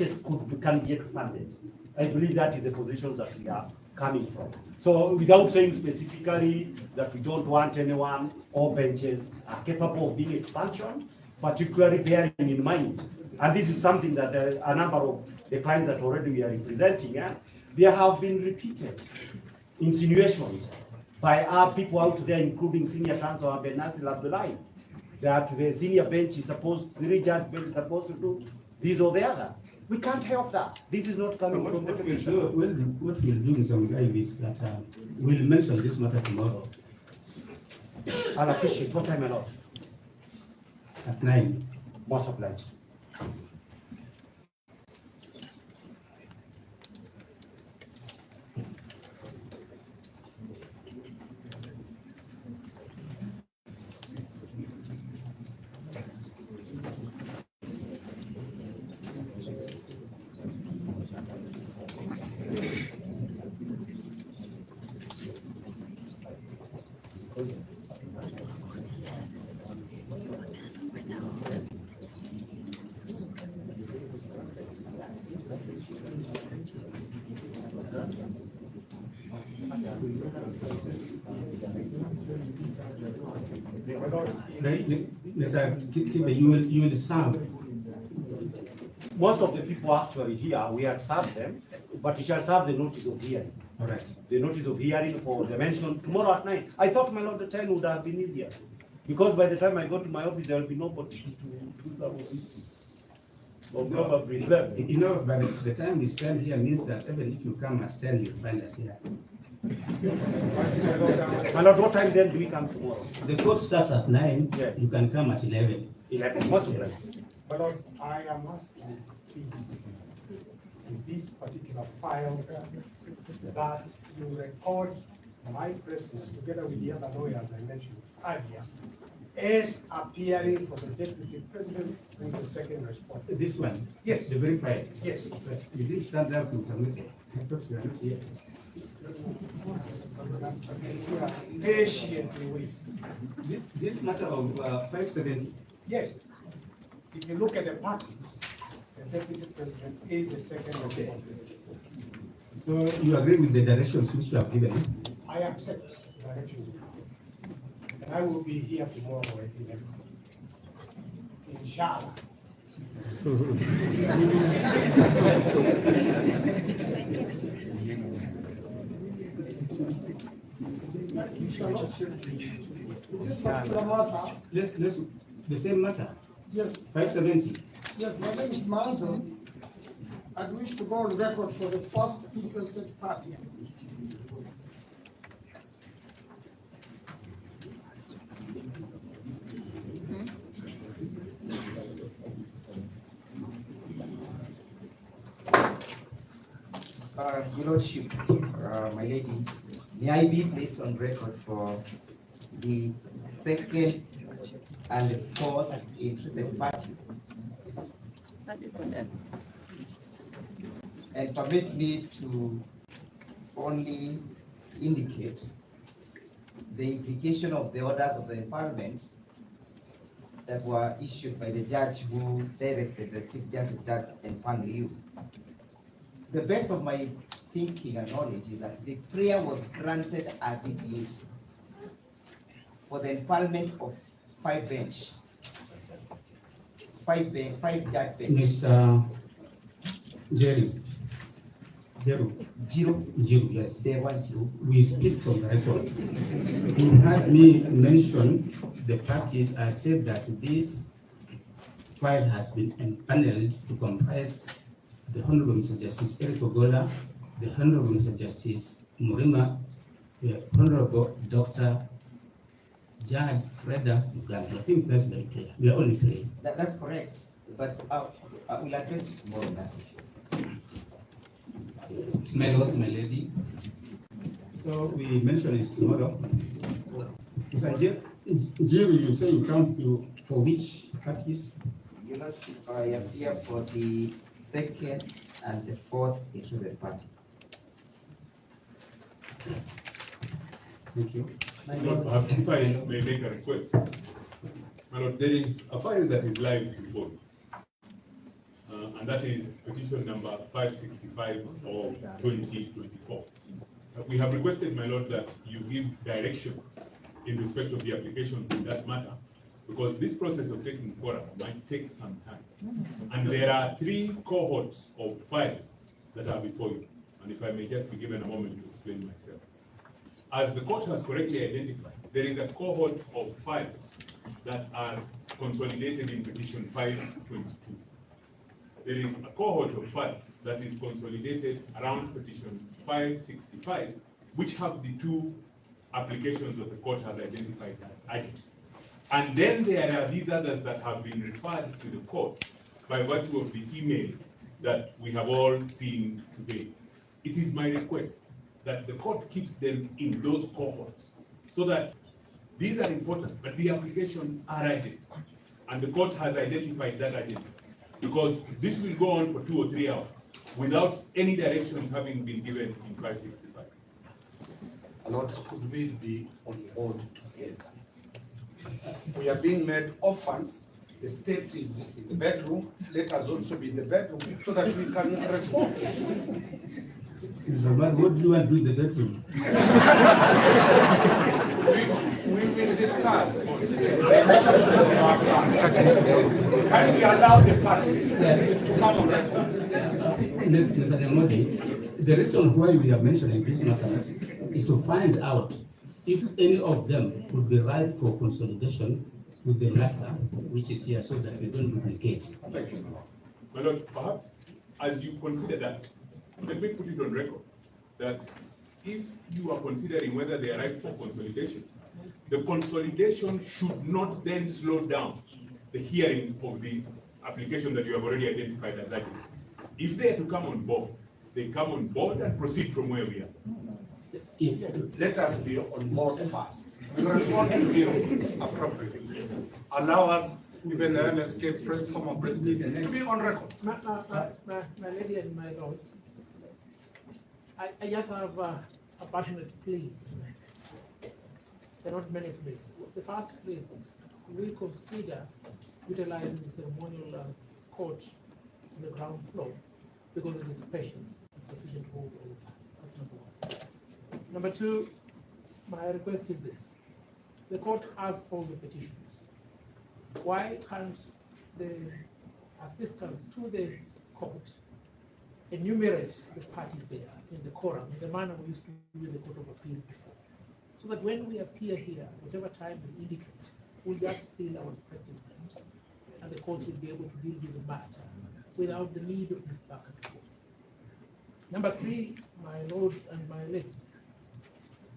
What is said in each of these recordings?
branches can be expanded. I believe that is the positions that we are coming from. So without saying specifically that we don't want anyone, all benches are capable of being expansion, particularly bearing in mind, and this is something that a number of the clients that already we are representing, there have been repeated insinuations by our people out there, including Senior Counsel Abdel Abdullahi, that the senior bench is supposed, the judge bench is supposed to do this or the other. We can't help that. This is not coming from the petition. What we'll do in some way is that we'll mention this matter tomorrow. I'll appreciate. What time a lot? At 9. Most obliged. You will serve. Most of the people actually here, we have served them, but we shall serve the notice of hearing. All right. The notice of hearing for the mention tomorrow at 9. I thought my Lord the 10 would have been easier, because by the time I go to my office, there will be nobody to do some of this. Or probably 11. You know, by the time we spend here means that even if you come at 10, you'll find us here. And at what time then do we come tomorrow? The court starts at 9. Yes. You can come at 11. 11. Most of them. But I am asking, in this particular file, that you record my presence together with the other lawyers I mentioned earlier as appearing for the deputy president with the second response. This one? Yes. The very file? Yes. But you didn't stand up and submit it. I thought you were not here. Patiently wait. This matter of 570. Yes. If you look at the party, the deputy president is the second response. So you agree with the directions which you have given? I accept the direction. And I will be here tomorrow at 11. Inshallah. Let's the same matter. Yes. 570. Yes, my name is Manzo. I wish to go on record for the first interested party. Your Lordship, my lady, may I be placed on record for the second and the fourth interested party? And permit me to only indicate the implication of the orders of the empowerment that were issued by the judge who directed the Chief Justice to empower you. To the best of my thinking and knowledge is that the prayer was granted as it is for the empowerment of 5 bench, 5 judge bench. Mr. Jerry. Zero, yes. There was zero. We speak from the record. You had me mention the parties. I said that this file has been empaneled to comprise the Honorable Mr. Justice Eric Ogola, the Honorable Mr. Justice Murima, the Honorable Dr. Judge Freda Mugambi. I think that's very clear. We are only 3. That's correct. But I will address it more on that issue. My lords, my lady. So we mention it tomorrow. Mr. Jerry, you say you come for which parties? Your Lordship, I am here for the second and the fourth interested party. Thank you. My Lord, perhaps if I may make a request. My Lord, there is a file that is live before. and that is petition number 565 of 2024. We have requested, my lord, that you give directions in respect of the applications in that matter, because this process of taking quorum might take some time. And there are 3 cohorts of files that are before you. And if I may just be given a moment to explain myself. As the court has correctly identified, there is a cohort of files that are consolidated in petition 522. There is a cohort of files that is consolidated around petition 565, which have the 2 applications that the court has identified as urgent. And then there are these others that have been referred to the court by virtue of the email that we have all seen today. It is my request that the court keeps them in those cohorts so that these are important, but the applications are urgent. And the court has identified that urgency, because this will go on for 2 or 3 hours without any directions having been given in 565. Lord, could we be on board together? We are being made orphans. The state is in the bedroom. Let us also be in the bedroom so that we can respond. Mr. Man, what do you want to do in the bedroom? We will discuss the execution of our plan. Can we allow the parties to come on record? Mr. Demodi, the reason why we are mentioning these matters is to find out if any of them would be right for consolidation with the matter which is here, so that we don't duplicate. Thank you. My lord, perhaps as you consider that, let me put it on record that if you are considering whether they are right for consolidation, the consolidation should not then slow down the hearing of the application that you have already identified as urgent. If they are to come on board, they come on board and proceed from where we are. Let us be on board first. We respond to you appropriately. Allow us, even the LSK former president, to be on record. My lady and my lords, I just have a passionate plea to make. There are not many pleas. The first plea is this: we consider utilizing the ceremonial court on the ground floor because it is spacious and sufficient for all of us. That's number 1. Number 2, my request is this: the court has all the petitions. Why can't the assistants to the court enumerate the parties there in the quorum in the manner we used to do in the Court of Appeal before, so that when we appear here, whatever time we indicate, we'll just fill our respective names, and the court will be able to deal with the matter without the need of this back and forth. Number 3, my lords and my ladies,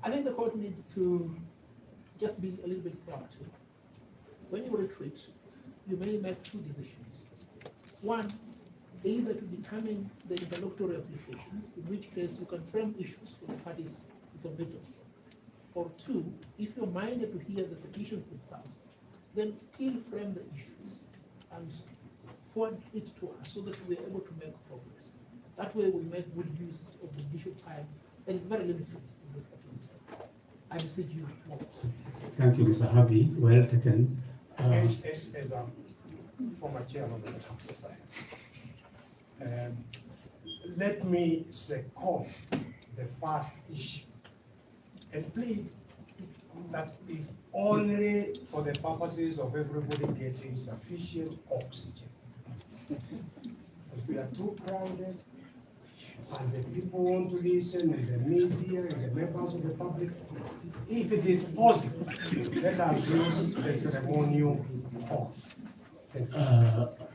I think the court needs to just be a little bit proactive. When you retreat, you may make 2 decisions. 1, either to determine the interlocutory applications, in which case you can frame issues for the parties to submit them. Or 2, if you're minded to hear the petitions themselves, then still frame the issues and forward it to us so that we're able to make progress. That way we make good use of the initial time that is very limited in this particular. I beseech you more. Thank you, Mr. Harvey. Well taken. As former chairman of the Council of Science, let me second the first issue and plead that if only for the purposes of everybody getting sufficient oxygen, because we are too crowded, and the people want to listen, and the media, and the members of the public, if it is possible, let us use the ceremonial hall.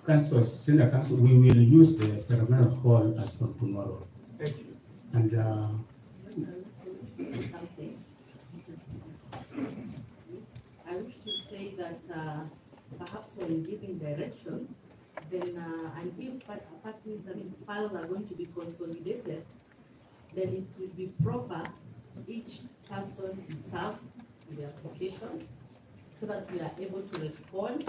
Council, Senior Council, we will use the ceremonial hall as from tomorrow. Thank you. And I wish to say that perhaps when giving directions, then and if parties, files are going to be consolidated, then it will be proper each person is served with the application so that we are able to respond,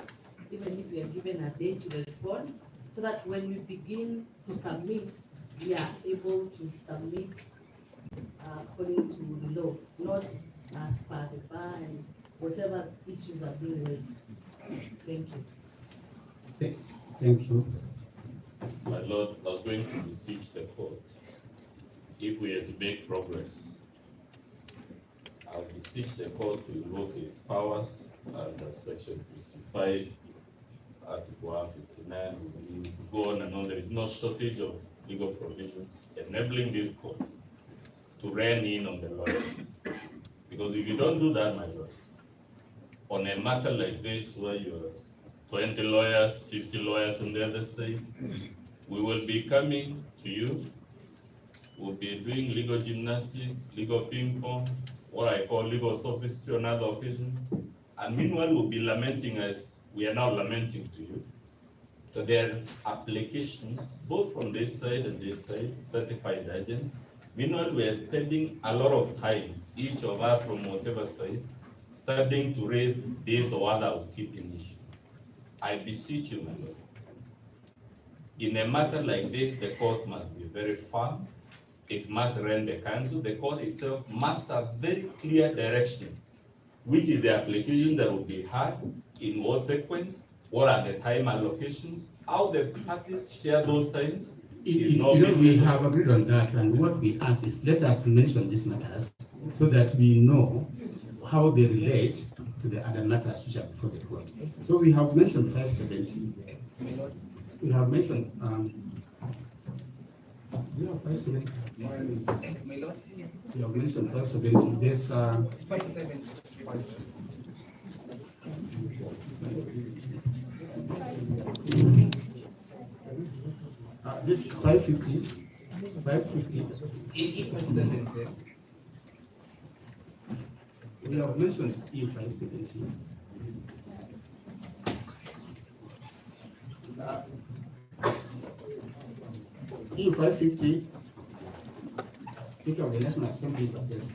even if we are given a day to respond, so that when we begin to submit, we are able to submit according to the law, not as per the bar and whatever issues are being raised. Thank you. thank you. My Lord, I was going to beseech the court, if we are to make progress, I'll beseech the court to invoke its powers under section 55, article 159, we go on and on. There is no shortage of legal provisions enabling this court to rein in on the lawyers. Because if you don't do that, my Lord, on a matter like this where you're 20 lawyers, 50 lawyers on the other side, we will be coming to you, we'll be doing legal gymnastics, legal ping pong, what I call legal sophistry on other occasions, and meanwhile we'll be lamenting as we are now lamenting to you. So there are applications, both from this side and this side, certified agent. Meanwhile, we are spending a lot of time, each of us from whatever side, starting to raise this or other housekeeping issue. I beseech you, my Lord, in a matter like this, the court must be very firm. It must run the council. The court itself must have very clear direction. Which is the application that will be had, in what sequence, what are the time allocations, how the parties share those times. We have agreed on that, and what we ask is let us mention these matters so that we know how they relate to the other matters which are before the court. So we have mentioned 570. We have mentioned, we have 570. We have mentioned 570. There's 570. This 550. 550. We have mentioned E570. E550. Speaker of the National Assembly versus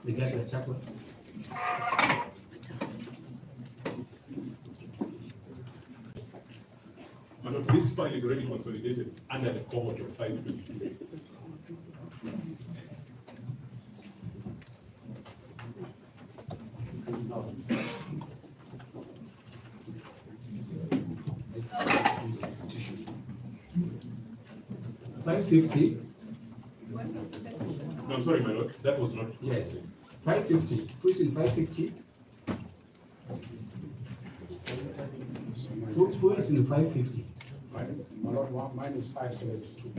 the Gachagua. This file is already consolidated under the cohort of 550. $550. No, I'm sorry, my Lord, that was not. Yes. 550. Who's in 550? Who is in 550? My Lord, mine is 572.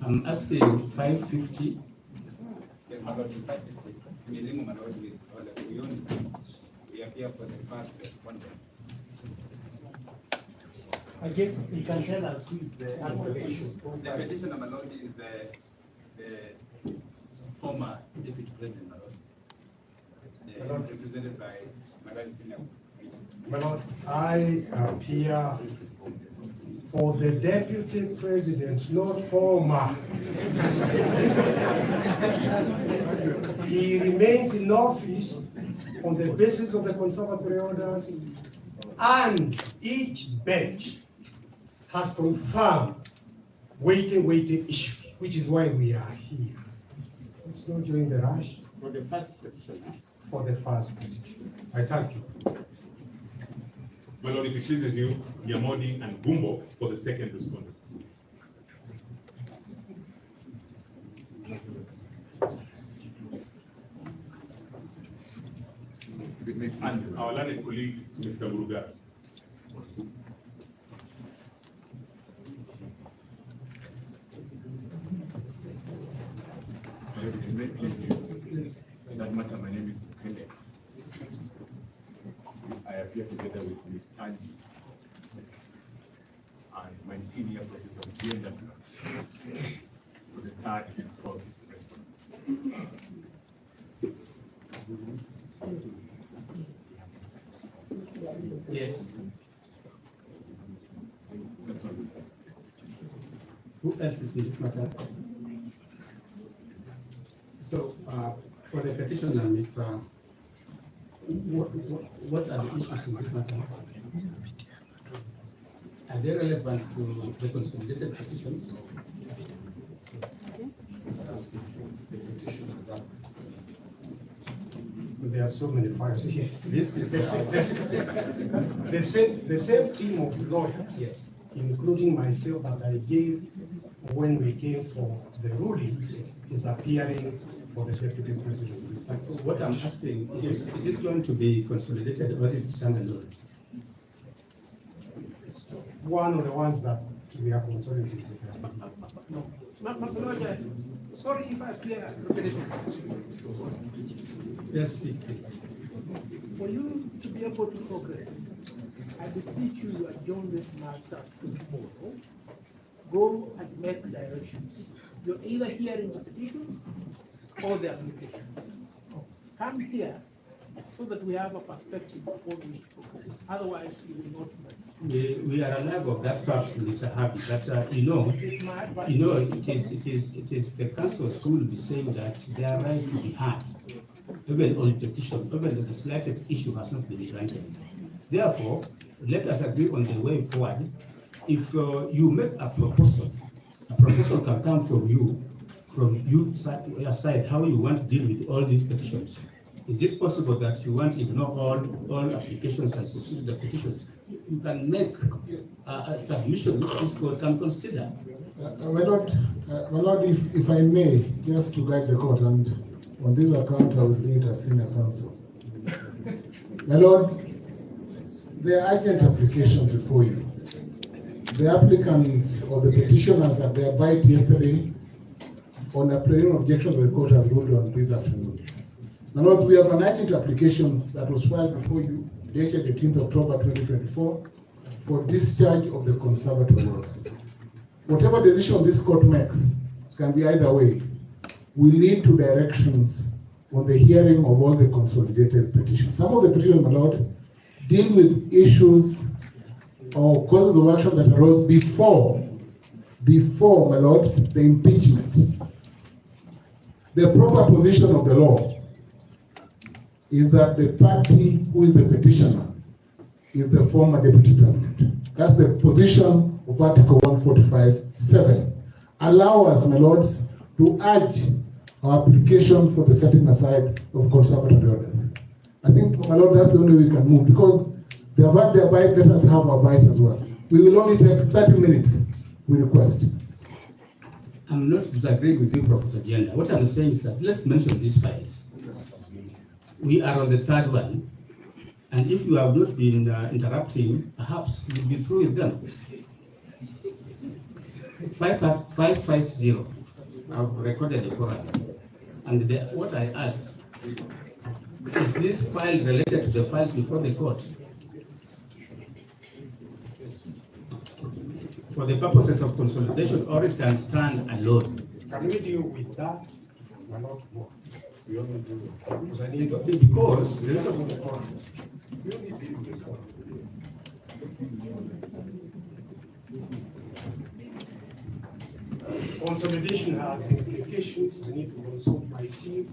I'm asking 550. Yes, my Lord, in 550. We remove my Lord with all the we appear for the first respondent. I guess you can tell us who is the application. The petitioner, my Lord, is the former deputy president, my Lord. Represented by my Lord Senior. My Lord, I appear for the deputy president, not former. He remains in office on the basis of the conservatory orders, and each bench has confirmed waiting issues, which is why we are here. Let's not join the rush. For the first petition. For the first petition. I thank you. My Lord, if it pleases you, Yamodi and Gumbo for the second respondent. And our learned colleague, Mr. Muruga. That matter, my name is Kende. I appear together with Ms. Angie and my senior professor, Brenda, for the third and fourth respondent. Yes. That's all. Who else is in this matter? So, for the petitioner, Mr. What are the issues in this matter? Are they relevant to the consolidated petitions? There are so many files here. This is The same team of lawyers yes. including myself, that I gave when we came for the ruling, is appearing for the deputy president. What I'm asking, is it going to be consolidated or is it standalone? One of the ones that we are consolidated. Sorry if I appear repetitive. Yes, speak, please. For you to be able to progress, I beseech you adjourn this matter tomorrow. Go and make directions. You're either hearing the petitions or the applications. Come here so that we have a perspective of what we progress. Otherwise, we will not move. We are alive of that fact, Mr. Harvey, that you know, It's my advice. it is the councils who will be saying that their right to be heard, even on petition, even if the slightest issue has not been granted. Therefore, let us agree on the way forward. If you make a proposal can come from you side, how you want to deal with all these petitions. Is it possible that you want to ignore all applications and proceed the petitions? You can make a submission which this court can consider. My Lord, if I may, just to guide the court, and on this account I will do it as senior counsel. My Lord, there are urgent applications before you. The applicants or the petitioners had their bite yesterday on a plenary objection that the court has ruled on this afternoon. My Lord, we have an urgent application that was filed before you, dated 18th October 2024, for discharge of the conservatory workers. Whatever decision this court makes can be either way. We lead to directions on the hearing of all the consolidated petitions. Some of the petitions, my Lord, deal with issues or causes of action that arose before, my Lord, the impeachment. The proper position of the law is that the party who is the petitioner is the former deputy president. That's the position of Article 145(7). Allow us, my lords, to urge our application for the setting aside of conservatory orders. I think, my lord, that's the only way we can move, because they have had their bite, let us have our bite as well. We will only take 30 minutes, we request. I'm not disagreeing with you, Professor Jenda. What I'm saying is that let's mention these files. We are on the third one, and if you have not been interrupting, perhaps we'll be through with them. 550, I've recorded the forum, and what I asked, is this file related to the files before the court? For the purposes of consolidation, or it can stand alone? Can we deal with that or not more? We only do it. Because I need Because there is a we only deal with the consolidation has implications. I need to consult my team.